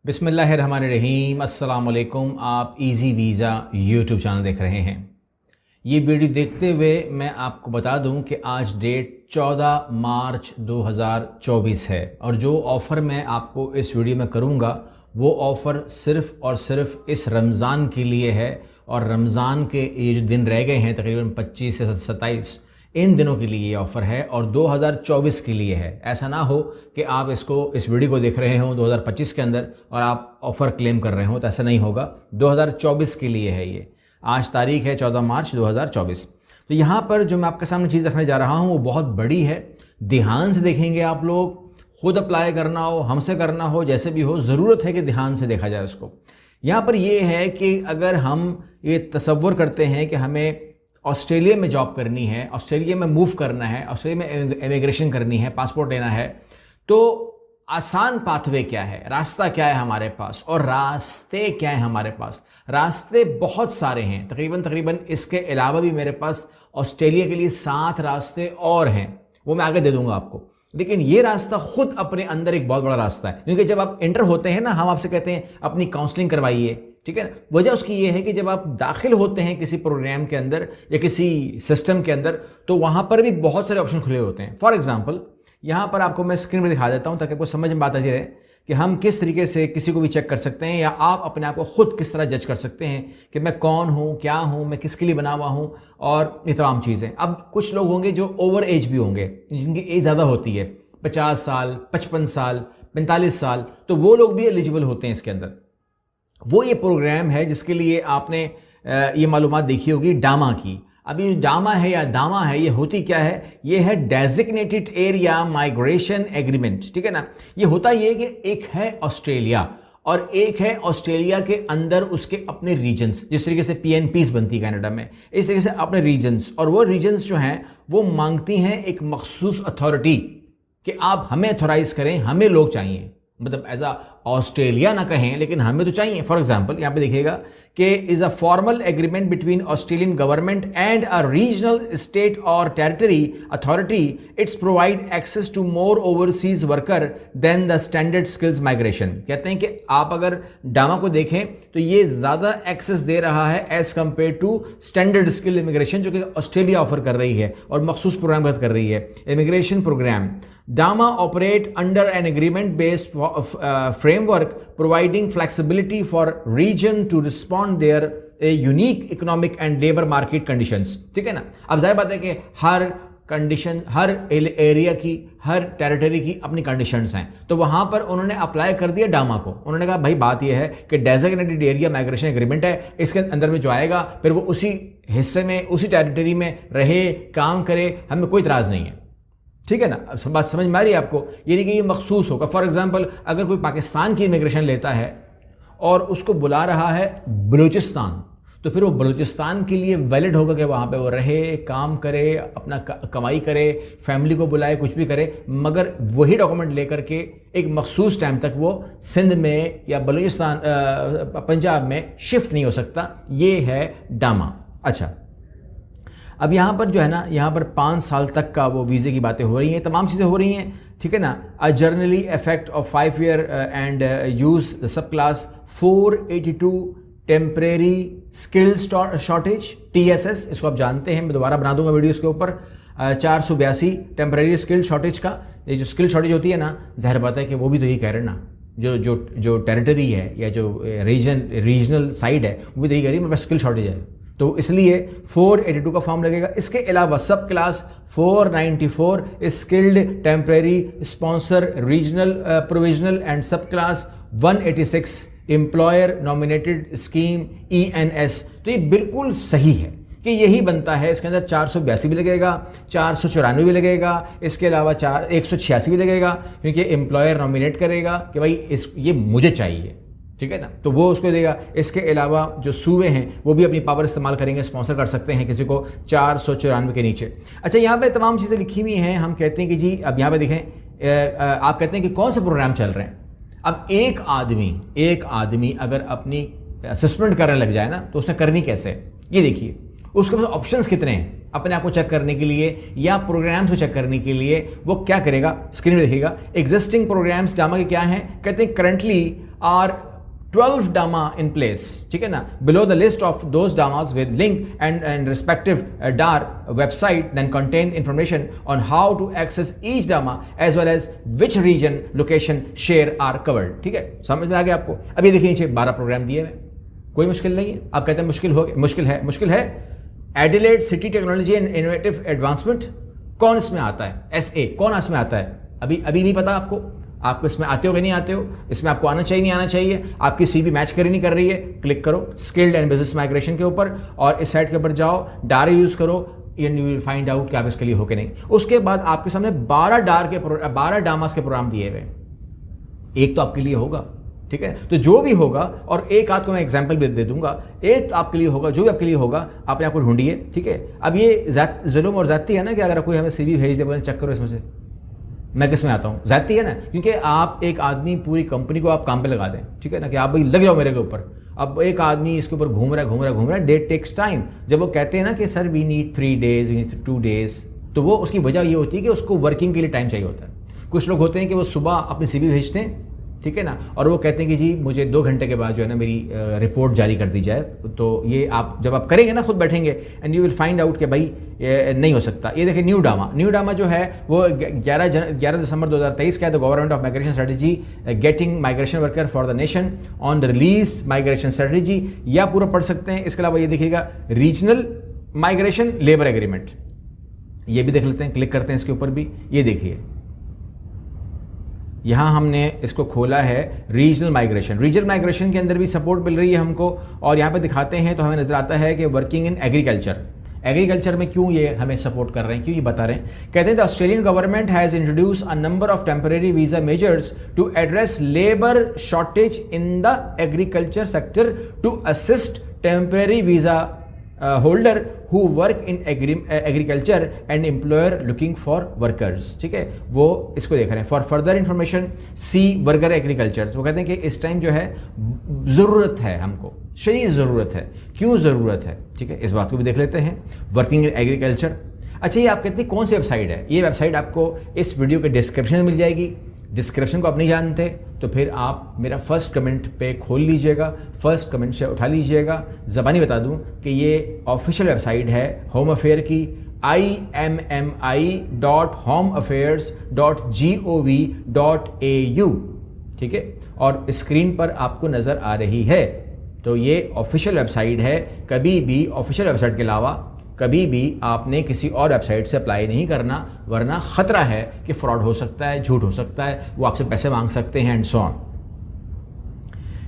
बिस्मिल्लाहिर्रहमानिर्रहीम। अस्सलाम वालेकुम। आप इजी वीज़ा यूट्यूब चैनल देख रहे हैं। ये वीडियो देखते हुए मैं आपको बता दूं कि आज डेट 14 मार्च 2024 है और जो ऑफ़र मैं आपको इस वीडियो में करूंगा वो ऑफ़र सिर्फ़ और सिर्फ इस रमज़ान के लिए है और रमज़ान के ये जो दिन रह गए हैं तकरीबन 25 से 27 इन दिनों के लिए ये ऑफ़र है और 2024 के लिए है। ऐसा ना हो कि आप इस वीडियो को देख रहे हो 2025 के अंदर और आप ऑफ़र क्लेम कर रहे हो, तो ऐसा नहीं होगा। 2024 के लिए है ये। आज तारीख है 14 मार्च 2024। तो यहाँ पर जो मैं आपके सामने चीज़ रखने जा रहा हूँ वो बहुत बड़ी है। ध्यान से देखेंगे आप लोग, खुद अप्लाई करना हो, हमसे करना हो, जैसे भी हो, ज़रूरत है कि ध्यान से देखा जाए उसको। यहाँ पर ये है कि अगर हम ये तसव्वुर करते हैं कि हमें ऑस्ट्रेलिया में जॉब करनी है, ऑस्ट्रेलिया में मूव करना है, ऑस्ट्रेलिया में इमिग्रेशन करनी है, पासपोर्ट लेना है, तो आसान पाथवे क्या है, रास्ता क्या है हमारे पास और रास्ते क्या है हमारे पास। रास्ते बहुत सारे हैं, तकरीबन इसके अलावा भी मेरे पास ऑस्ट्रेलिया के लिए 7 रास्ते और हैं, वो मैं आगे दे दूंगा आपको। लेकिन ये रास्ता खुद अपने अंदर एक बहुत बड़ा रास्ता है, क्योंकि जब आप एंटर होते हैं ना, हम आपसे कहते हैं अपनी काउंसलिंग करवाइए, ठीक है ना। वजह उसकी ये है कि जब आप दाखिल होते हैं किसी प्रोग्राम के अंदर या किसी सिस्टम के अंदर, तो वहाँ पर भी बहुत सारे ऑप्शन खुले होते हैं। फॉर एग्जांपल यहाँ पर आपको मैं स्क्रीन पर दिखा देता हूँ ताकि आपको समझ में बात आती रहे कि हम किस तरीके से किसी को भी चेक कर सकते हैं या आप अपने आप को खुद किस तरह जज कर सकते हैं कि मैं कौन हूँ, क्या हूँ, मैं किसके लिए बना हुआ हूँ और ये तमाम चीज़ें। अब कुछ लोग होंगे जो ओवर एज भी होंगे, जिनकी एज ज़्यादा होती है, 50 साल, 55 साल, 45 साल, तो वो लोग भी एलिजिबल होते हैं इसके अंदर। वो ये प्रोग्राम है जिसके लिए आपने ये मालूमात देखी होगी डामा की। अब ये डामा है या दामा है, ये होती क्या है? ये है डेजिग्नेटेड एरिया माइग्रेशन एग्रीमेंट, ठीक है ना। ये होता ये कि एक है ऑस्ट्रेलिया और एक है ऑस्ट्रेलिया के अंदर उसके अपने रीजन्स, जिस तरीके से PNPs बनती है कनाडा में, इस तरीके से अपने रीजन्स। और वो रीजन्स जो हैं वो मांगती हैं एक मखसूस अथॉरिटी कि आप हमें अथोराइज करें, हमें लोग चाहिए, मतलब एज अ ऑस्ट्रेलिया ना कहें लेकिन हमें तो चाहिए। फॉर एग्जांपल यहाँ पे देखिएगा कि is a formal agreement between Australian government and a regional state और territory authority. It's provide access to more overseas worker than the standard skills migration. कहते हैं कि आप अगर डामा को देखें तो ये ज़्यादा एक्सेस दे रहा है as compare to standard skill immigration जो कि ऑस्ट्रेलिया ऑफर कर रही है और मखसूस प्रोग्राम कर रही है, immigration program. DAMA operate under an agreement based framework providing flexibility for region to respond their unique economic and labor market conditions, ठीक है ना। अब जाहिर बात है कि हर कंडीशन, हर एरिया की, हर टेरिटरी की अपनी कंडीशंस हैं, तो वहां पर उन्होंने अप्लाई कर दिया डामा को। उन्होंने कहा भाई बात यह है कि डेजिग्नेटेड एरिया माइग्रेशन एग्रीमेंट है, इसके अंदर में जो आएगा फिर वो उसी हिस्से में, उसी टेरिटरी में रहे, काम करे, हमें कोई इतराज़ नहीं है, ठीक है ना। अब बात समझ में आ रही है आपको? ये नहीं कि ये मखसूस होगा। फॉर एग्जांपल अगर कोई पाकिस्तान की इमिग्रेशन लेता है और उसको बुला रहा है बलूचिस्तान, तो फिर वो बलूचिस्तान के लिए वैलिड होगा कि वहाँ पे वो रहे, काम करे, अपना कमाई करे, फैमिली को बुलाए, कुछ भी करे, मगर वही डॉक्यूमेंट लेकर के एक मखसूस टाइम तक वो सिंध में या बलूचिस्तान, पंजाब में शिफ्ट नहीं हो सकता। ये है डामा। अच्छा, अब यहाँ पर जो है ना, यहाँ पर 5 साल तक का वो वीज़े की बातें हो रही हैं, तमाम चीज़ें हो रही हैं, ठीक है ना। A generally effect of 5 year and use the subclass 482 temporary skill shortage, TSS, इसको आप जानते हैं, मैं दोबारा बना दूंगा वीडियो इसके ऊपर। 482 टेम्परेरी स्किल शॉर्टेज का, ये जो स्किल शॉर्टेज होती है ना, जाहिर बात है कि वो भी तो यही कह रहे हैं ना, जो टेरिटरी है या जो रीजनल साइड है वो भी तो यही कह रही है मेरे पास स्किल शॉर्टेज है, तो इसलिए 482 का फॉर्म लगेगा। इसके अलावा subclass 494 skilled temporary sponsor regional provisional and subclass 186 employer nominated scheme ENS। तो ये बिल्कुल सही है कि यही बनता है। इसके अंदर 482 भी लगेगा, 494 भी लगेगा, इसके अलावा 186 भी लगेगा, क्योंकि एम्प्लॉयर नॉमिनेट करेगा कि भाई ये मुझे चाहिए, ठीक है ना, तो वो उसको देगा। इसके अलावा जो सूबे हैं वो भी अपनी पावर इस्तेमाल करेंगे, स्पॉन्सर कर सकते हैं किसी को 494 के नीचे। अच्छा, यहाँ पे तमाम चीज़ें लिखी हुई हैं। हम कहते हैं कि जी, अब यहाँ पे देखें, आप कहते हैं कि कौन से प्रोग्राम चल रहे हैं। अब एक आदमी अगर अपनी असेसमेंट करने लग जाए ना, तो उसने करनी कैसे, ये देखिए। उसके पास ऑप्शंस कितने हैं अपने आप को चेक करने के लिए या प्रोग्राम्स को चेक करने के लिए। वो क्या करेगा, स्क्रीन में देखिएगा। एग्जिस्टिंग प्रोग्राम्स डामा के क्या हैं, कहते हैं currently are 12 DAMA in place, ठीक है ना, below the list of those DAMAs with link and respective their website then contain information on how to access each DAMA as well as which region location share are covered. ठीक है, समझ में आ गया आपको। अभी देखिए नीचे 12 प्रोग्राम दिए हुए, कोई मुश्किल नहीं है। आप कहते हैं मुश्किल है। Adelaide city technology and innovative advancement कौन इसमें आता है? SA कौन इसमें आता है? अभी नहीं पता आपको इसमें आते हो कि नहीं आते हो, इसमें आपको आना चाहिए नहीं आना चाहिए, आपकी CV मैच कर ही नहीं कर रही है। क्लिक करो स्किल्ड एंड बिजनेस माइग्रेशन के ऊपर और इस साइट के ऊपर जाओ, डार यूज करो and you will find out कि आप इसके लिए हो कि नहीं। उसके बाद आपके सामने 12 डामास के प्रोग्राम दिए हुए, एक तो आपके लिए होगा, ठीक है। तो जो भी होगा, और एक आध को मैं एग्जांपल भी दे दूंगा, एक तो आपके लिए होगा, जो भी आपके लिए होगा अपने आप को ढूंढिए, ठीक है। अब ये जुल्म और ज़्यादती है ना कि अगर कोई हमें CV भेज दे, बोले चेक करो इसमें से मैं किस में आता हूँ, ज़्यादती है ना, क्योंकि आप एक आदमी पूरी कंपनी को आप काम पे लगा दें, ठीक है ना, कि आप भाई लग जाओ मेरे के ऊपर। अब एक आदमी इसके ऊपर घूम रहा है, डेट टेक्स टाइम। जब वो कहते हैं ना कि sir we need 3 days, we need 2 days, तो वो उसकी वजह ये होती है कि उसको वर्किंग के लिए टाइम चाहिए होता है। कुछ लोग होते हैं कि वो सुबह अपनी CV भेजते हैं, ठीक है ना, और वो कहते हैं कि जी मुझे 2 घंटे के बाद जो है ना मेरी रिपोर्ट जारी कर दी जाए। तो ये आप जब आप करेंगे ना, खुद बैठेंगे and you will find out कि भाई नहीं हो सकता। ये देखिए न्यू डामा जो है वो 11 दिसंबर 2023 का है। The government of migration strategy getting migration worker for the nation on the release migration strategy, या पूरा पढ़ सकते हैं। इसके अलावा ये देखिएगा रीजनल माइग्रेशन लेबर एग्रीमेंट, ये भी देख लेते हैं, क्लिक करते हैं इसके ऊपर भी। ये देखिए यहाँ हमने इसको खोला है रीजनल माइग्रेशन के अंदर भी सपोर्ट मिल रही है हमको, और यहाँ पे दिखाते हैं तो हमें नजर आता है कि वर्किंग इन एग्रीकल्चर में क्यों ये हमें सपोर्ट कर रहे हैं, क्यों ये बता रहे हैं। कहते हैं the Australian government has introduce a number of temporary visa measures to address labour shortage in the agriculture sector to assist temporary visa holder who work in agriculture and employer looking for workers, ठीक है, वो इसको देख रहे हैं। For further information see worker agriculture. वो कहते हैं कि इस टाइम जो है ज़रूरत है, हमको शदीद ज़रूरत है। क्यों ज़रूरत है, ठीक है, इस बात को भी देख लेते हैं। वर्किंग इन एग्रीकल्चर, अच्छा ये आप कहते हैं कौन सी वेबसाइट है? ये वेबसाइट आपको इस वीडियो के डिस्क्रिप्शन में मिल जाएगी। डिस्क्रिप्शन को आप नहीं जानते तो फिर आप मेरा फर्स्ट कमेंट पे खोल लीजिएगा, फर्स्ट कमेंट से उठा लीजिएगा। ज़बानी बता दूं कि ये ऑफिशियल वेबसाइट है होम अफेयर की, immi.homeaffairs.gov.au, ठीक है, और स्क्रीन पर आपको नज़र आ रही है। तो ये ऑफिशियल वेबसाइट है। कभी भी ऑफिशियल वेबसाइट के अलावा कभी भी आपने किसी और वेबसाइट से अप्लाई नहीं करना, वरना खतरा है कि फ्रॉड हो सकता है, झूठ हो सकता है, वो आपसे पैसे मांग सकते हैं एंड सो ऑन।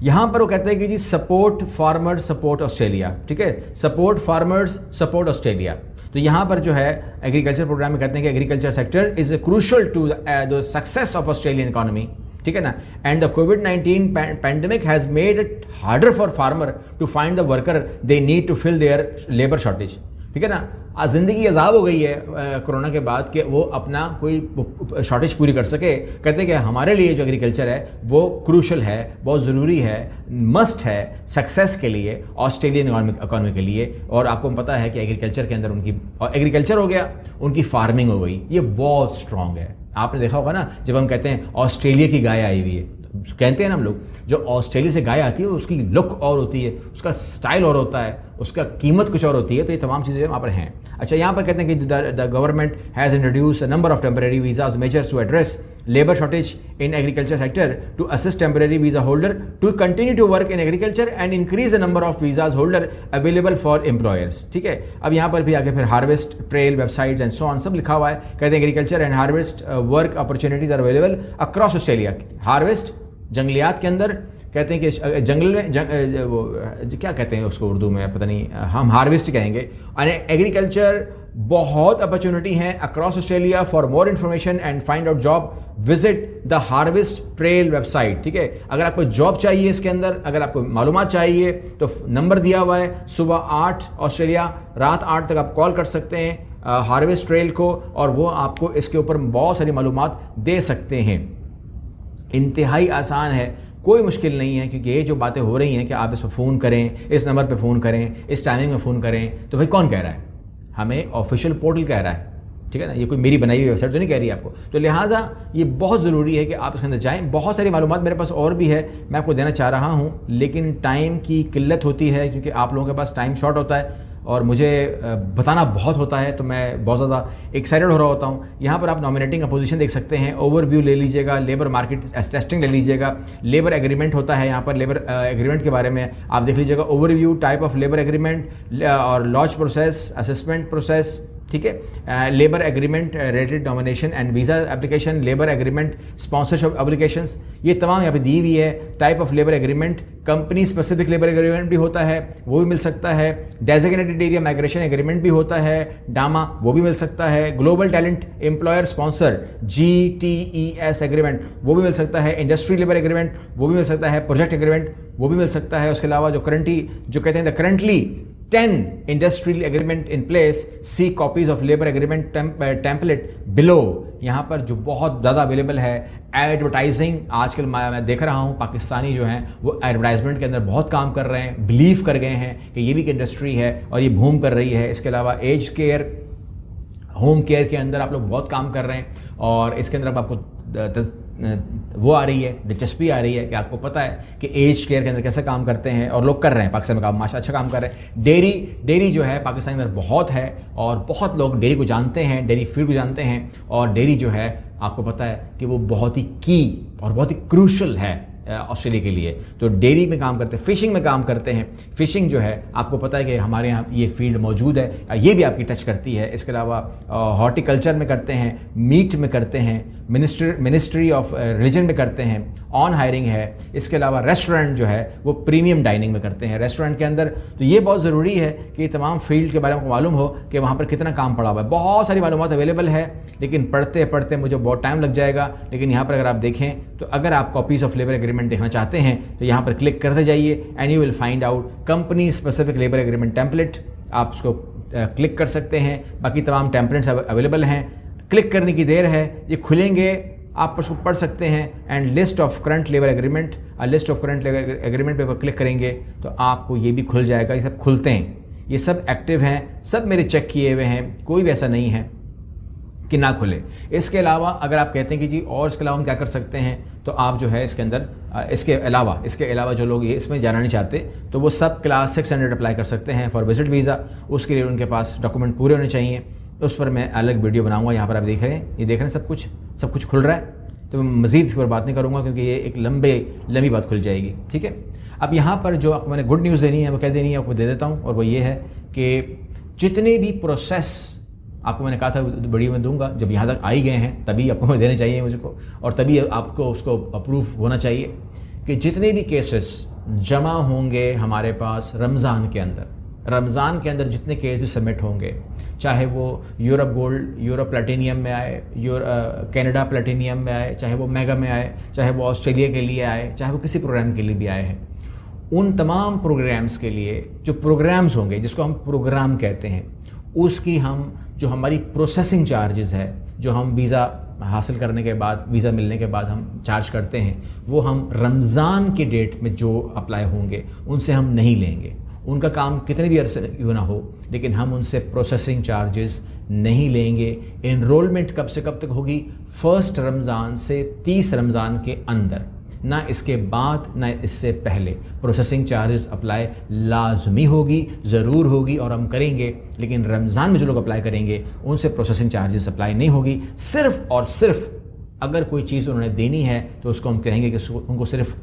यहां पर वो कहते हैं कि जी सपोर्ट फार्मर्स सपोर्ट ऑस्ट्रेलिया, ठीक है, सपोर्ट फार्मर्स सपोर्ट ऑस्ट्रेलिया। तो यहां पर जो है एग्रीकल्चर प्रोग्राम में कहते हैं कि agriculture sector is crucial to the success of Australian economy, ठीक है ना, एंड द कोविड-19 pandemic has made it harder for farmer to find the worker they need to fill their labour shortage, ठीक है ना। आज ज़िंदगी अजाब हो गई है कोरोना के बाद कि वो अपना कोई शॉर्टेज पूरी कर सके। कहते हैं कि हमारे लिए जो एग्रीकल्चर है वो क्रूशल है, बहुत ज़रूरी है, मस्ट है सक्सेस के लिए, ऑस्ट्रेलियन इकॉनमी के लिए। और आपको पता है कि एग्रीकल्चर के अंदर उनकी एग्रीकल्चर हो गया, उनकी फार्मिंग हो गई, ये बहुत स्ट्रॉन्ग है। आपने देखा होगा ना, जब हम कहते हैं ऑस्ट्रेलिया की गाय आई हुई है, कहते हैं ना हम लोग, जो ऑस्ट्रेलिया से गाय आती है उसकी लुक और होती है, उसका स्टाइल और होता है, उसका कीमत कुछ और होती है। तो ये तमाम चीज़ें वहाँ पर हैं। अच्छा, यहाँ पर कहते हैं कि the government has introduce a number of temporary visas measures to address labour shortage in agriculture sector to assist temporary visa holder to continue to work in agriculture and increase the number of visas holder available for employers, ठीक है। अब यहाँ पर भी आगे फिर harvest trail websites and so on सब लिखा हुआ है। कहते हैं agriculture and harvest work opportunities are available across Australia. Harvest जंगलियात के अंदर, कहते हैं कि जंगल में वो क्या कहते हैं उसको उर्दू में पता नहीं, हम हार्वेस्ट कहेंगे। और एग्रीकल्चर बहुत अपॉर्चुनिटी हैं across Australia. For more information and find out job visit the harvest trail website, ठीक है। अगर आपको जॉब चाहिए इसके अंदर, अगर आपको मालूमात चाहिए तो नंबर दिया हुआ है, सुबह 8 ऑस्ट्रेलिया, रात 8 तक आप कॉल कर सकते हैं हार्वेस्ट ट्रेल को, और वो आपको इसके ऊपर बहुत सारी मालूमात दे सकते हैं। इंतहाई आसान है, कोई मुश्किल नहीं है, क्योंकि ये जो बातें हो रही हैं कि आप इस पर फ़ोन करें, इस नंबर पे फ़ोन करें, इस टाइमिंग में फ़ोन करें, तो भाई कौन कह रहा है? हमें ऑफिशियल पोर्टल कह रहा है, ठीक है ना, ये कोई मेरी बनाई हुई वेबसाइट तो नहीं कह रही है आपको। तो लिहाजा ये बहुत ज़रूरी है कि आप इसके अंदर जाएँ। बहुत सारी मालूमात मेरे पास और भी है, मैं आपको देना चाह रहा हूँ, लेकिन टाइम की किल्लत होती है क्योंकि आप लोगों के पास टाइम शॉर्ट होता है और मुझे बताना बहुत होता है, तो मैं बहुत ज़्यादा एक्साइटेड हो रहा होता हूँ। यहाँ पर आप नॉमिनेटिंग अपोजिशन देख सकते हैं, ओवरव्यू ले लीजिएगा, लेबर मार्केट टेस्टिंग ले लीजिएगा, लेबर एग्रीमेंट होता है यहाँ पर, लेबर एग्रीमेंट के बारे में आप देख लीजिएगा, overview, type of labour agreement और लॉन्च प्रोसेस, असेसमेंट प्रोसेस, ठीक है, labour agreement related nomination and visa application, labour agreement sponsorship applications, ये तमाम यहाँ पे दी हुई है। Type of labour agreement, company specific labour agreement भी होता है, वो भी मिल सकता है। डेजिग्नेटेड एरिया माइग्रेशन एग्रीमेंट भी होता है, डामा, वो भी मिल सकता है। Global talent employer sponsor GTES agreement, वो भी मिल सकता है। इंडस्ट्री लेबर एग्रीमेंट, वो भी मिल सकता है। प्रोजेक्ट एग्रीमेंट, वो भी मिल सकता है। उसके अलावा जो कहते हैं currently 10 industrial agreement in place, see copies of labor agreement template below। यहाँ पर जो बहुत ज़्यादा अवेलेबल है एडवर्टाइजिंग, आजकल मैं देख रहा हूँ पाकिस्तानी जो हैं वो एडवर्टाइजमेंट के अंदर बहुत काम कर रहे हैं, बिलीव कर गए हैं कि ये भी एक इंडस्ट्री है और ये बूम कर रही है। इसके अलावा एज केयर, होम केयर के अंदर आप लोग बहुत काम कर रहे हैं और इसके अंदर आपको वो आ रही है, दिलचस्पी आ रही है कि आपको पता है कि एज केयर के अंदर कैसे काम करते हैं और लोग कर रहे हैं पाकिस्तान में काम, माशा अच्छा काम कर रहे हैं। डेयरी जो है पाकिस्तान के अंदर बहुत है और बहुत लोग डेयरी को जानते हैं, डेयरी फीड को जानते हैं और डेयरी जो है आपको पता है कि वो बहुत ही की और बहुत ही क्रूशल है ऑस्ट्रेलिया के लिए। तो डेयरी में काम करते हैं, फिशिंग में काम करते हैं। फिशिंग जो है आपको पता है कि हमारे यहाँ ये फील्ड मौजूद है, ये भी आपकी टच करती है। इसके अलावा हॉर्टिकल्चर में करते हैं, मीट में करते हैं, मिनिस्ट्री ऑफ रिलीजन में करते हैं, ऑन हायरिंग है। इसके अलावा रेस्टोरेंट जो है वो प्रीमियम डाइनिंग में करते हैं रेस्टोरेंट के अंदर। तो ये बहुत ज़रूरी है कि ये तमाम फील्ड के बारे में मालूम हो कि वहाँ पर कितना काम पड़ा हुआ है। बहुत सारी मालूमात अवेलेबल है लेकिन पढ़ते पढ़ते मुझे बहुत टाइम लग जाएगा। लेकिन यहाँ पर अगर आप देखें तो अगर आप कॉपीज़ ऑफ लेबर एग्रीमेंट देखना चाहते हैं तो यहाँ पर क्लिक करते जाइए and you will find out company specific labour agreement template. आप उसको क्लिक कर सकते हैं, बाकी तमाम टेम्पलेट्स अवेलेबल हैं। क्लिक करने की देर है, ये खुलेंगे, आप उसको पढ़ सकते हैं। And list of current labour agreement, list of current labour agreement पे क्लिक करेंगे तो आपको ये भी खुल जाएगा। ये सब खुलते हैं, ये सब एक्टिव हैं, सब मेरे चेक किए हुए हैं, कोई भी ऐसा नहीं है कि ना खुले। इसके अलावा अगर आप कहते हैं कि जी और इसके अलावा हम क्या कर सकते हैं, तो आप जो है इसके अंदर इसके अलावा जो लोग ये इसमें जाना नहीं चाहते तो वो सब क्लास 600 अप्लाई कर सकते हैं फॉर विजिट वीज़ा। उसके लिए उनके पास डॉक्यूमेंट पूरे होने चाहिए। उस पर मैं अलग वीडियो बनाऊंगा। यहाँ पर आप देख रहे हैं, ये देख रहे हैं सब कुछ खुल रहा है। तो मैं मज़ीद इस पर बात नहीं करूँगा क्योंकि ये एक लंबी बात खुल जाएगी, ठीक है। अब यहाँ पर जो आपको मैंने गुड न्यूज़ देनी है वो कह देनी है, आपको दे देता हूँ, और वो ये है कि जितने भी प्रोसेस आपको मैंने कहा था वीडियो में दूंगा, जब यहाँ तक आई गए हैं तभी आपको देने चाहिए मुझको, और तभी आपको उसको अप्रूव होना चाहिए कि जितने भी केसेस जमा होंगे हमारे पास रमज़ान के अंदर जितने केस भी सबमिट होंगे, चाहे वो यूरोप गोल्ड, यूरोप प्लेटिनियम में आए, कनाडा प्लेटिनियम में आए, चाहे वो मेगा में आए, चाहे वो ऑस्ट्रेलिया के लिए आए, चाहे वो किसी प्रोग्राम के लिए भी आए हैं, उन तमाम प्रोग्राम्स के लिए जो प्रोग्राम्स होंगे जिसको हम प्रोग्राम कहते हैं, उसकी हम जो हमारी प्रोसेसिंग चार्जेस है, जो हम वीज़ा हासिल करने के बाद, वीज़ा मिलने के बाद हम चार्ज करते हैं, वो हम रमज़ान के डेट में जो अप्लाई होंगे उनसे हम नहीं लेंगे। उनका काम कितने भी अरसे क्यों ना हो, लेकिन हम उनसे प्रोसेसिंग चार्जेस नहीं लेंगे। एनरोलमेंट कब से कब तक होगी? 1 रमज़ान से 30 रमज़ान के अंदर, ना इसके बाद ना इससे पहले प्रोसेसिंग चार्जेस अप्लाई लाजमी होगी, ज़रूर होगी और हम करेंगे। लेकिन रमज़ान में जो लोग अप्लाई करेंगे उनसे प्रोसेसिंग चार्जेस अप्लाई नहीं होगी। सिर्फ़ और सिर्फ अगर कोई चीज़ उन्होंने देनी है तो उसको हम कहेंगे कि उनको सिर्फ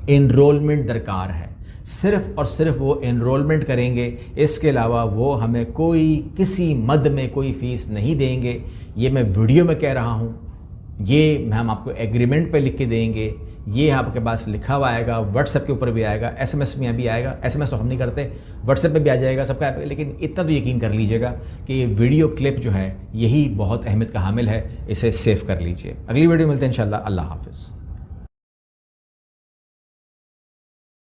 एनरोलमेंट दरकार है, सिर्फ़ और सिर्फ वो एनरोलमेंट करेंगे। इसके अलावा वो हमें किसी मद में कोई फ़ीस नहीं देंगे। ये मैं वीडियो में कह रहा हूँ, ये हम आपको एग्रीमेंट पे लिख के देंगे, ये आपके पास लिखा हुआ आएगा, व्हाट्सएप के ऊपर भी आएगा, SMS में भी आएगा। SMS तो हम नहीं करते, व्हाट्सएप पे भी आ जाएगा सबका। लेकिन इतना तो यकीन कर लीजिएगा कि ये वीडियो क्लिप जो है यही बहुत अहमियत का हामिल है, इसे सेव कर लीजिए। अगली वीडियो मिलते हैं इंशाल्लाह। अल्लाह हाफ़िज़।